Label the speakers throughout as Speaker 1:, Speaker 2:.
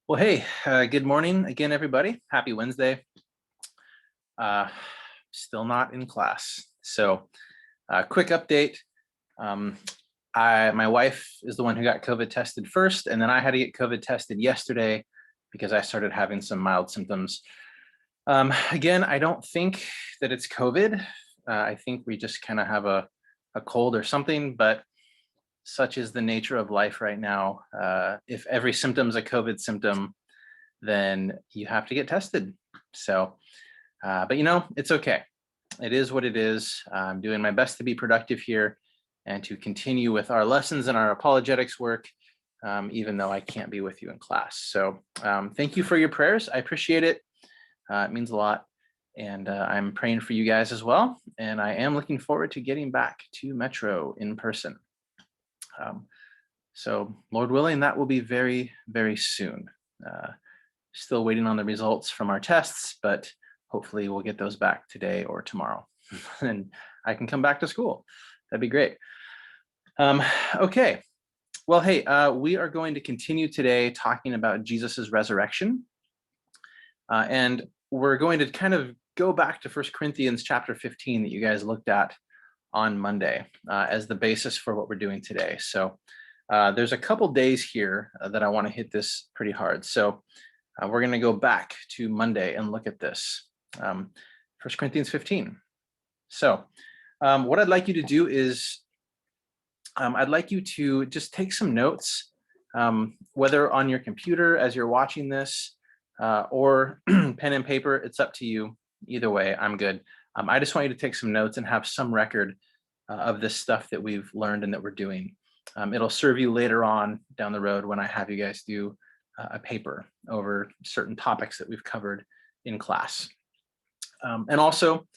Speaker 1: Well, hey, good morning again, everybody. Happy Wednesday. Still not in class. So quick update. My wife is the one who got COVID tested first, and then I had to get COVID tested yesterday because I started having some mild symptoms. Again, I don't think that it's COVID. I think we just kind of have a cold or something, but such is the nature of life right now. If every symptom is a COVID symptom, then you have to get tested. So, but it's okay. It is what it is. I'm doing my best to be productive here and to continue with our lessons and our apologetics work, even though I can't be with you in class. So thank you for your prayers. I appreciate it. It means a lot. And I'm praying for you guys as well. And I am looking forward to getting back to Metro in person. So Lord willing, that will be very, very soon. Still waiting on the results from our tests, but hopefully we'll get those back today or tomorrow. And I can come back to school. That'd be great. Okay. Well, hey, we are going to continue today talking about Jesus's resurrection. And we're going to kind of go back to 1 Corinthians chapter 15 that you guys looked at on Monday as the basis for what we're doing today. So there's a couple days here that I want to hit this pretty hard. So we're going to go back to Monday and look at this, 1 Corinthians 15. So what I'd like you to do is I'd like you to just take some notes, whether on your computer as you're watching this or pen and paper. It's up to you. Either way, I'm good. I just want you to take some notes and have some record of this stuff that we've learned and that we're doing. It'll serve you later on down the road when I have you guys do a paper over certain topics that we've covered in class. And also,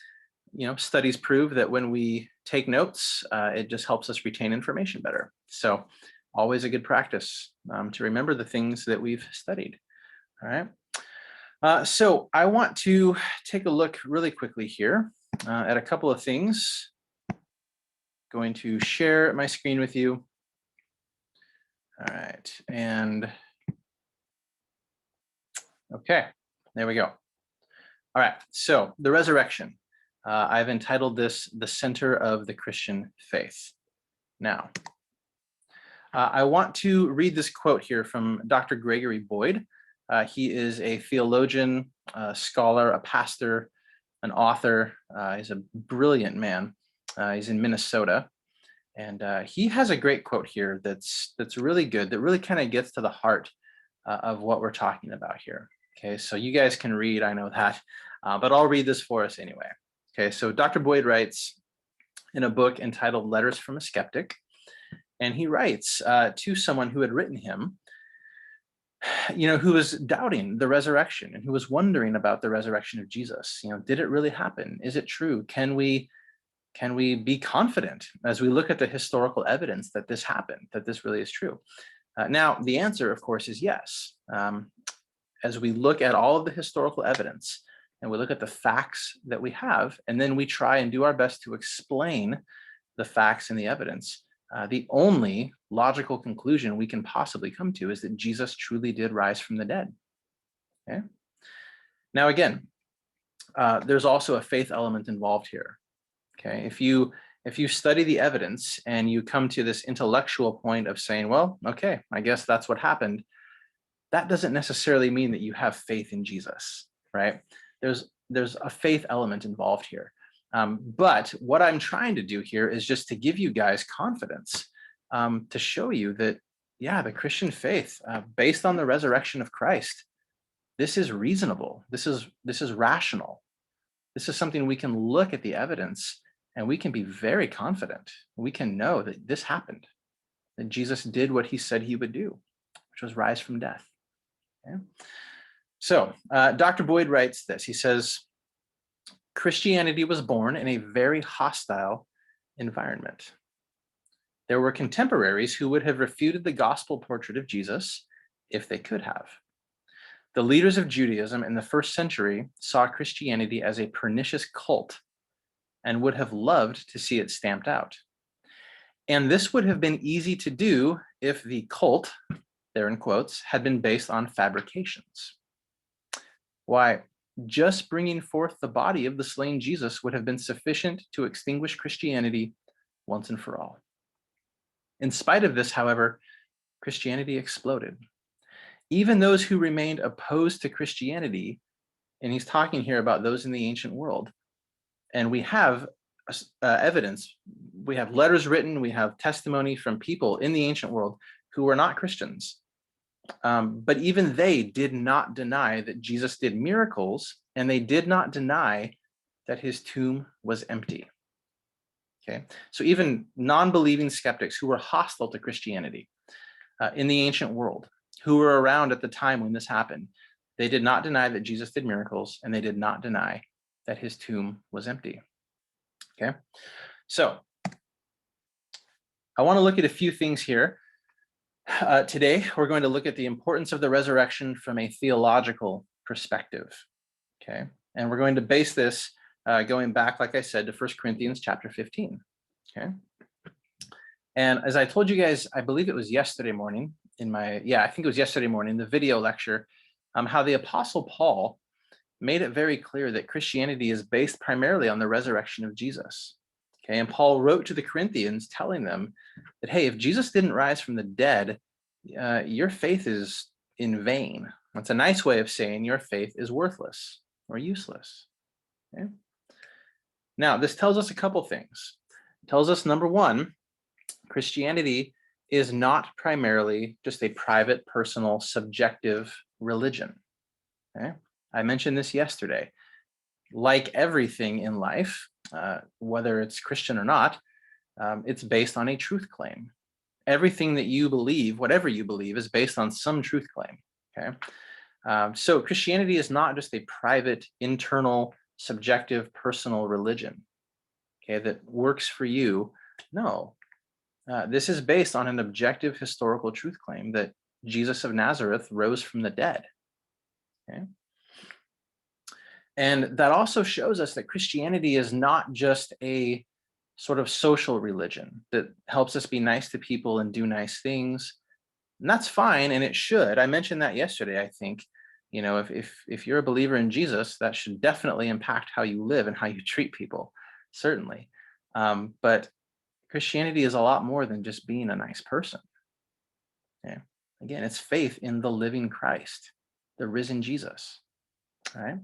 Speaker 1: studies prove that when we take notes, it just helps us retain information better. So always a good practice to remember the things that we've studied. All right. So I want to take a look really quickly here at a couple of things. Going to share my screen with you. All right. And okay, there we go. All right, so the resurrection. I've entitled this The Center of the Christian Faith. Now, I want to read this quote here from Dr. Gregory Boyd. He is a theologian, a scholar, a pastor, an author. He's a brilliant man. He's in Minnesota. And he has a great quote here that's really good, that really kind of gets to the heart of what we're talking about here. Okay, so you guys can read, I know that, but I'll read this for us anyway. Okay, so Dr. Boyd writes in a book entitled Letters from a Skeptic, and he writes to someone who had written him, who was doubting the resurrection and who was wondering about the resurrection of Jesus. Did it really happen? Is it true? Can we be confident as we look at the historical evidence that this happened, that this really is true? Now, the answer, of course, is yes. As we look at all of the historical evidence and we look at the facts that we have, and then we try and do our best to explain the facts and the evidence, the only logical conclusion we can possibly come to is that Jesus truly did rise from the dead. Okay. Now, again, there's also a faith element involved here. Okay. If you study the evidence and you come to this intellectual point of saying, well, okay, I guess that's what happened, that doesn't necessarily mean that you have faith in Jesus, right? There's a faith element involved here. But what I'm trying to do here is just to give you guys confidence, to show you that, yeah, the Christian faith, based on the resurrection of Christ, this is reasonable. This is rational. This is something we can look at the evidence and we can be very confident. We can know that this happened, that Jesus did what he said he would do, which was rise from death. Okay. So Dr. Boyd writes this. He says, Christianity was born in a very hostile environment. There were contemporaries who would have refuted the gospel portrait of Jesus if they could have. The leaders of Judaism in the first century saw Christianity as a pernicious cult and would have loved to see it stamped out. And this would have been easy to do if the cult there in quotes, had been based on fabrications. Why, just bringing forth the body of the slain Jesus would have been sufficient to extinguish Christianity once and for all. In spite of this, however, Christianity exploded. Even those who remained opposed to Christianity, and he's talking here about those in the ancient world, and we have evidence, we have letters written, we have testimony from people in the ancient world who were not Christians. But even they did not deny that Jesus did miracles, and they did not deny that his tomb was empty. Okay, so even non-believing skeptics who were hostile to Christianity in the ancient world, who were around at the time when this happened, they did not deny that Jesus did miracles, and they did not deny that his tomb was empty. Okay, so I want to look at a few things here. Today, we're going to look at the importance of the resurrection from a theological perspective. Okay, and we're going to base this going back, like I said, to 1 Corinthians chapter 15. Okay, and as I told you guys, I believe it was yesterday morning I think it was yesterday morning, the video lecture, how the Apostle Paul made it very clear that Christianity is based primarily on the resurrection of Jesus. Okay, and Paul wrote to the Corinthians telling them that, hey, if Jesus didn't rise from the dead, your faith is in vain. That's a nice way of saying your faith is worthless or useless. Okay? Now, this tells us a couple things. It tells us, number one, Christianity is not primarily just a private, personal, subjective religion. Okay? I mentioned this yesterday. Like everything in life, whether it's Christian or not, it's based on a truth claim. Everything that you believe, whatever you believe, is based on some truth claim. Okay, so Christianity is not just a private, internal, subjective, personal religion. Okay, that works for you. No, this is based on an objective historical truth claim that Jesus of Nazareth rose from the dead. Okay. And that also shows us that Christianity is not just a sort of social religion that helps us be nice to people and do nice things. And that's fine, and it should. I mentioned that yesterday, I think. You know, if you're a believer in Jesus, that should definitely impact how you live and how you treat people, certainly. But Christianity is a lot more than just being a nice person. Okay? Again, it's faith in the living Christ, the risen Jesus. All right.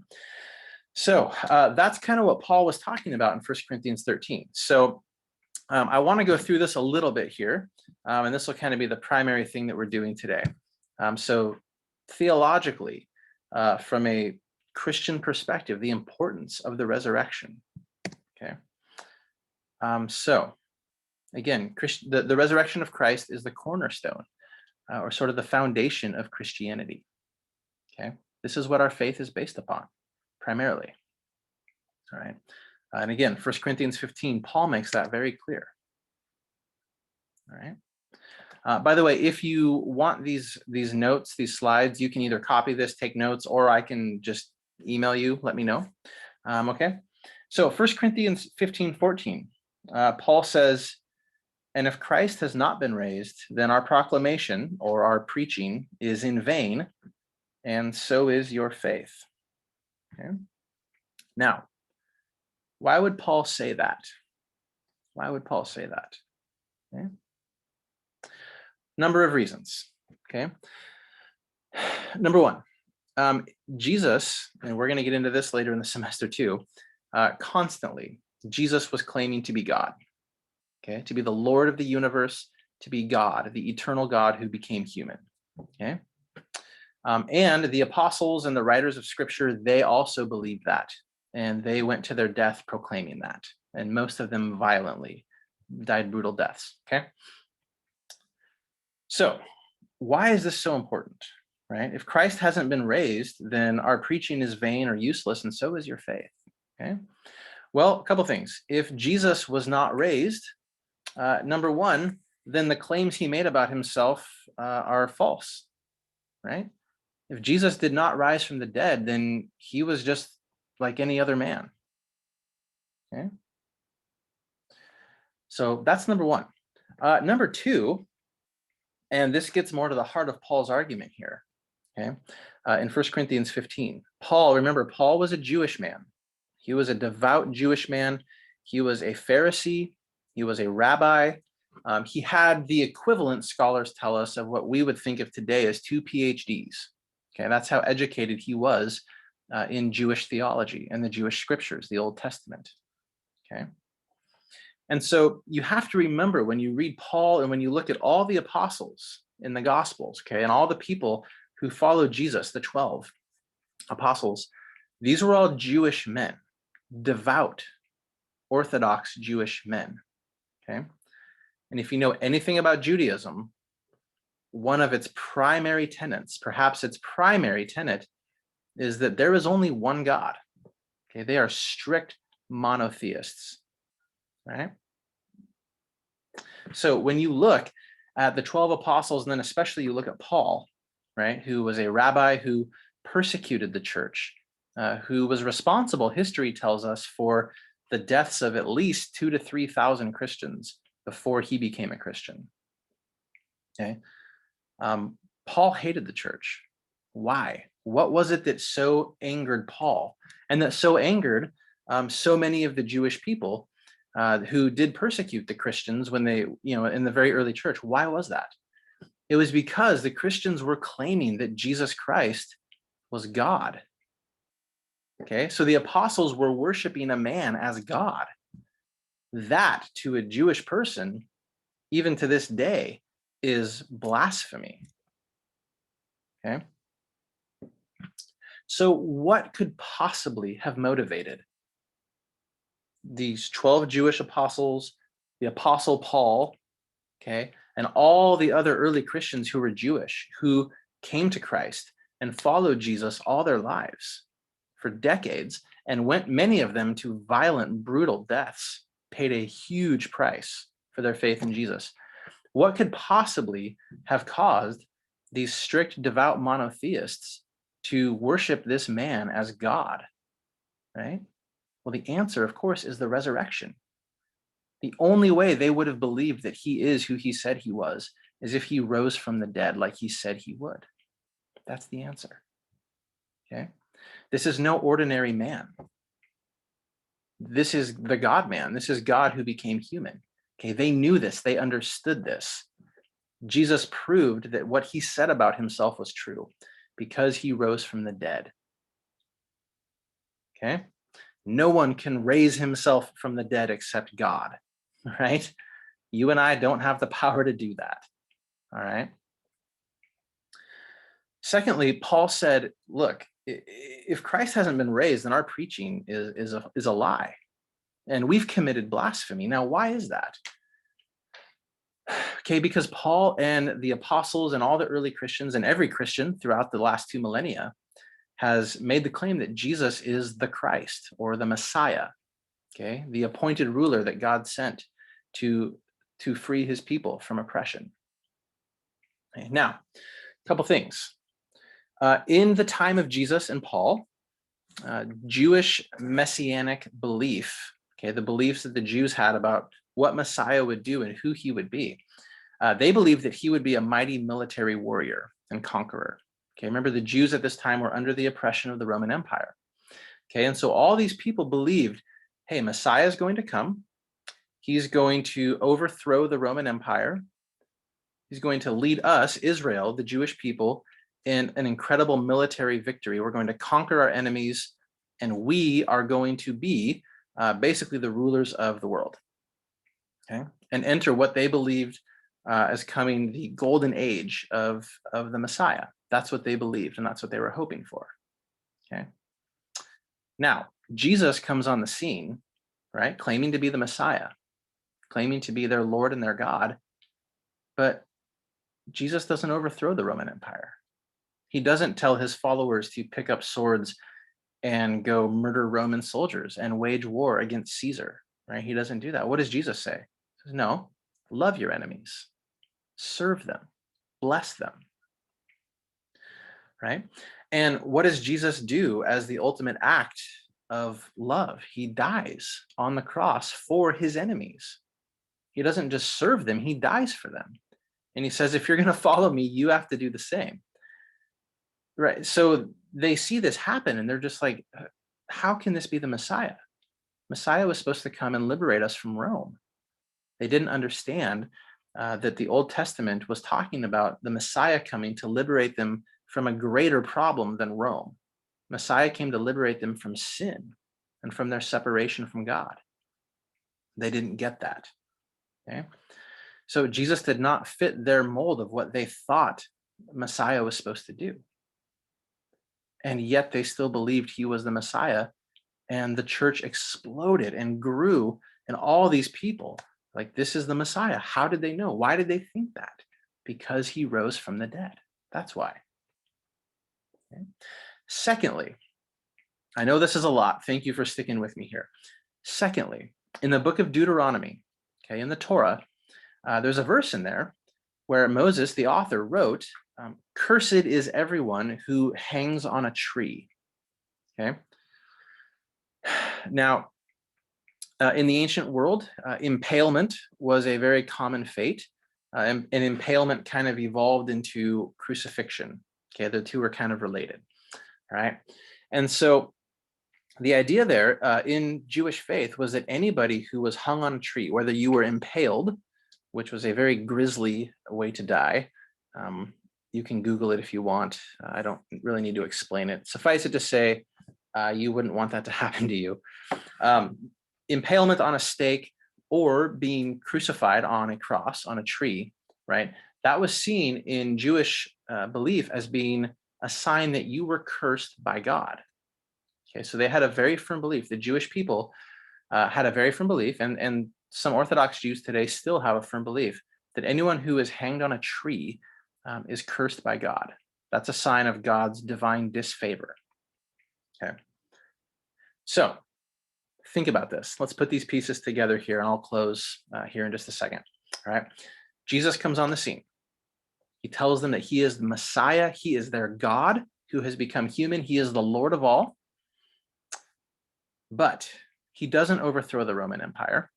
Speaker 1: So that's kind of what Paul was talking about in 1 Corinthians 13. So I want to go through this a little bit here, and this will kind of be the primary thing that we're doing today. So theologically, from a Christian perspective, the importance of the resurrection. Okay. So again, the resurrection of Christ is the cornerstone, or sort of the foundation of Christianity. Okay. This is what our faith is based upon, primarily. All right. And again, 1 Corinthians 15, Paul makes that very clear. All right. By the way, if you want these notes, these slides, you can either copy this, take notes, or I can just email you, let me know. Okay. So 1 Corinthians 15:14, Paul says, and if Christ has not been raised, then our proclamation or our preaching is in vain, and so is your faith. Okay. Now, why would Paul say that? Why would Paul say that? Okay. Number of reasons. Okay. Number one, Jesus, and we're going to get into this later in the semester too, constantly, Jesus was claiming to be God. Okay, to be the Lord of the universe, to be God, the eternal God who became human. Okay. And the apostles and the writers of scripture, they also believed that. And they went to their death proclaiming that. And most of them violently died brutal deaths. Okay. So why is this so important? Right? If Christ hasn't been raised, then our preaching is vain or useless, and so is your faith. Okay. Well, a couple things. If Jesus was not raised, number one, then the claims he made about himself are false. Right? If Jesus did not rise from the dead, then he was just like any other man. Okay. So that's number one. Number two, And this gets more to the heart of Paul's argument here. Okay. In 1 Corinthians 15, remember, Paul was a Jewish man. He was a devout Jewish man. He was a Pharisee. He was a rabbi. He had the equivalent, scholars tell us, of what we would think of today as 2 PhDs. Okay, that's how educated he was in Jewish theology and the Jewish scriptures, the Old Testament. Okay. And so you have to remember, when you read Paul and when you look at all the apostles in the Gospels, okay, and all the people who followed Jesus, the 12 apostles, these were all Jewish men, devout, Orthodox Jewish men. Okay. And if you know anything about Judaism, one of its primary tenets, perhaps its primary tenet, is that there is only one God. Okay, they are strict monotheists, right? So when you look at the 12 apostles, and then especially you look at Paul, right, who was a rabbi who persecuted the church, who was responsible, history tells us, for the deaths of at least 2,000 to 3,000 Christians before he became a Christian. Okay, Paul hated the church. Why? What was it that so angered Paul, and that so angered so many of the Jewish people who did persecute the Christians when they, in the very early church? Why was that? It was because the Christians were claiming that Jesus Christ was God. Okay, so the apostles were worshiping a man as God. That, to a Jewish person, even to this day, is blasphemy. Okay. So what could possibly have motivated these 12 Jewish apostles, the apostle Paul, okay, and all the other early Christians who were Jewish, who came to Christ and followed Jesus all their lives for decades, and went, many of them, to violent, brutal deaths, paid a huge price for their faith in Jesus? What could possibly have caused these strict, devout monotheists to worship this man as God, right? Well, the answer, of course, is the resurrection. The only way they would have believed that he is who he said he was is if he rose from the dead like he said he would. That's the answer. Okay? This is no ordinary man. This is the God man. This is God who became human. Okay, they knew this. They understood this. Jesus proved that what he said about himself was true because he rose from the dead. Okay? No one can raise himself from the dead except God, right? You and I don't have the power to do that, all right? Secondly, Paul said, look, if Christ hasn't been raised, then our preaching is a lie, and we've committed blasphemy. Now, why is that? Okay, because Paul and the apostles and all the early Christians and every Christian throughout the last 2 millennia has made the claim that Jesus is the Christ, or the Messiah, okay, the appointed ruler that God sent to free his people from oppression. Okay, now, a couple things. In the time of Jesus and Paul, Jewish messianic belief, okay, the beliefs that the Jews had about what Messiah would do and who he would be, they believed that he would be a mighty military warrior and conqueror. Okay, remember, the Jews at this time were under the oppression of the Roman Empire. Okay, and so all these people believed, hey, Messiah is going to come. He's going to overthrow the Roman Empire. He's going to lead us, Israel, the Jewish people, in an incredible military victory. We're going to conquer our enemies, and we are going to be basically the rulers of the world. Okay, and enter what they believed as coming the golden age of the Messiah. That's what they believed, and that's what they were hoping for. Okay. Now, Jesus comes on the scene, right, claiming to be the Messiah, claiming to be their Lord and their God, but Jesus doesn't overthrow the Roman Empire. He doesn't tell his followers to pick up swords and go murder Roman soldiers and wage war against Caesar, right? He doesn't do that. What does Jesus say? He says, no, love your enemies, serve them, bless them, right? And what does Jesus do as the ultimate act of love? He dies on the cross for his enemies. He doesn't just serve them, he dies for them. And he says, if you're going to follow me, you have to do the same. Right. So they see this happen and they're just like, how can this be the Messiah? Messiah was supposed to come and liberate us from Rome. They didn't understand that the Old Testament was talking about the Messiah coming to liberate them from a greater problem than Rome. Messiah came to liberate them from sin and from their separation from God. They didn't get that. Okay. So Jesus did not fit their mold of what they thought Messiah was supposed to do. And yet they still believed he was the Messiah. And the church exploded and grew. And all these people, like, this is the Messiah. How did they know? Why did they think that? Because he rose from the dead. That's why. Okay. Secondly, I know this is a lot. Thank you for sticking with me here. Secondly, in the book of Deuteronomy, okay, in the Torah, there's a verse in there where Moses, the author, wrote, cursed is everyone who hangs on a tree. Okay. Now, in the ancient world, impalement was a very common fate. And impalement kind of evolved into crucifixion. Okay, the two are kind of related, right? And so the idea there in Jewish faith was that anybody who was hung on a tree, whether you were impaled, which was a very grisly way to die. You can Google it if you want. I don't really need to explain it. Suffice it to say, you wouldn't want that to happen to you. Impalement on a stake or being crucified on a cross, on a tree, right? That was seen in Jewish belief as being a sign that you were cursed by God. Okay, so they had a very firm belief. The Jewish people had a very firm belief, and some Orthodox Jews today still have a firm belief that anyone who is hanged on a tree is cursed by God. That's a sign of God's divine disfavor. Okay. So think about this. Let's put these pieces together here, and I'll close here in just a second. All right. Jesus comes on the scene. He tells them that he is the Messiah. He is their God who has become human. He is the Lord of all. But he doesn't overthrow the Roman Empire.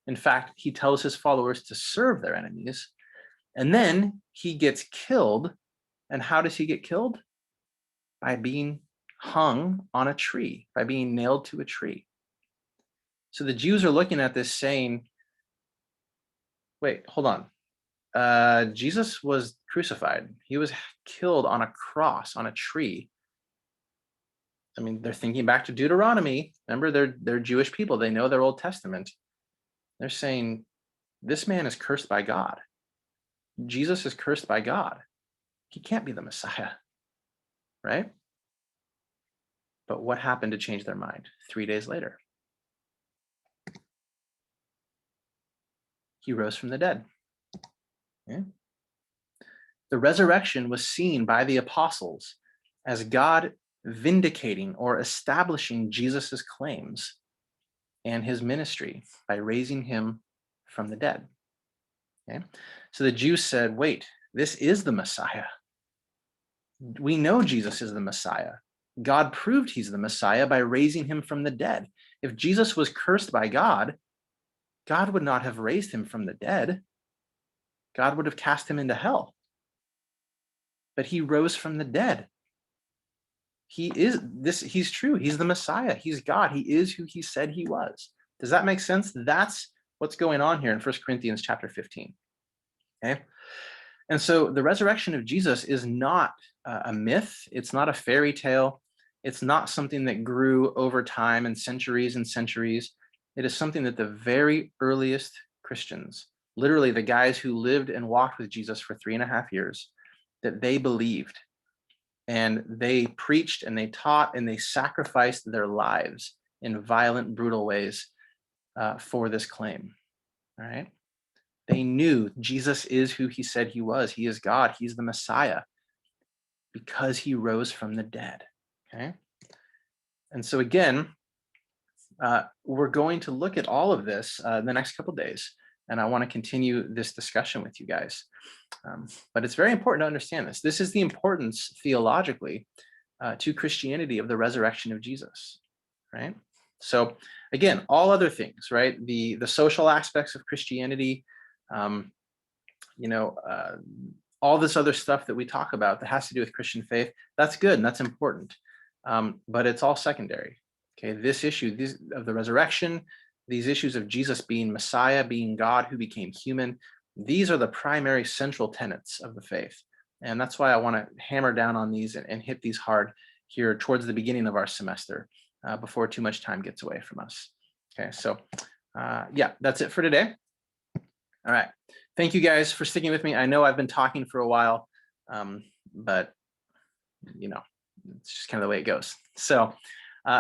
Speaker 1: In fact, he tells his followers to serve their enemies. And then he gets killed. And how does he get killed? By being hung on a tree, by being nailed to a tree. So the Jews are looking at this saying, wait, hold on. Jesus was crucified. He was killed on a cross, on a tree. I mean, they're thinking back to Deuteronomy. Remember, they're Jewish people. They know their Old Testament. They're saying, this man is cursed by God. Jesus is cursed by God. He can't be the Messiah, right? But what happened to change their mind 3 days later? He rose from the dead. Okay? The resurrection was seen by the apostles as God vindicating or establishing Jesus's claims and his ministry by raising him from the dead. Okay? So the Jews said, wait, this is the Messiah. We know Jesus is the Messiah. God proved he's the Messiah by raising him from the dead. If Jesus was cursed by God, God would not have raised him from the dead. God would have cast him into hell. But he rose from the dead. He's true. He's the Messiah. He's God. He is who he said he was. Does that make sense? That's what's going on here in 1 Corinthians chapter 15. Okay. And so the resurrection of Jesus is not a myth. It's not a fairy tale. It's not something that grew over time and centuries. It is something that the very earliest Christians, literally the guys who lived and walked with Jesus for 3.5 years, that they believed. And they preached and they taught and they sacrificed their lives in violent, brutal ways for this claim. All right. They knew Jesus is who he said he was. He is God. He's the Messiah because he rose from the dead. Okay. And so again, we're going to look at all of this the next couple of days. And I want to continue this discussion with you guys. But it's very important to understand this. This is the importance theologically to Christianity of the resurrection of Jesus, right? So again, all other things, right? The social aspects of Christianity, All this other stuff that we talk about that has to do with Christian faith, that's good and that's important, but it's all secondary. Okay, this issue of the resurrection, these issues of Jesus being Messiah, being God who became human, these are the primary central tenets of the faith. And that's why I want to hammer down on these and hit these hard here towards the beginning of our semester, before too much time gets away from us. Okay, so yeah, that's it for today. All right. Thank you guys for sticking with me. I know I've been talking for a while, but it's just kind of the way it goes. So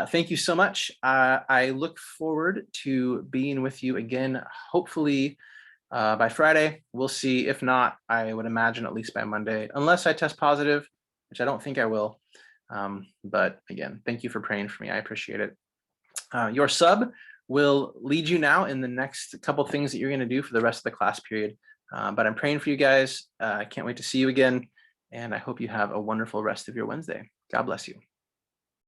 Speaker 1: thank you so much. I look forward to being with you again, hopefully by Friday. We'll see. If not, I would imagine at least by Monday, unless I test positive, which I don't think I will. But again, thank you for praying for me. I appreciate it. Your sub will lead you now in the next couple of things that you're going to do for the rest of the class period. But I'm praying for you guys. I can't wait to see you again. And I hope you have a wonderful rest of your Wednesday. God bless you.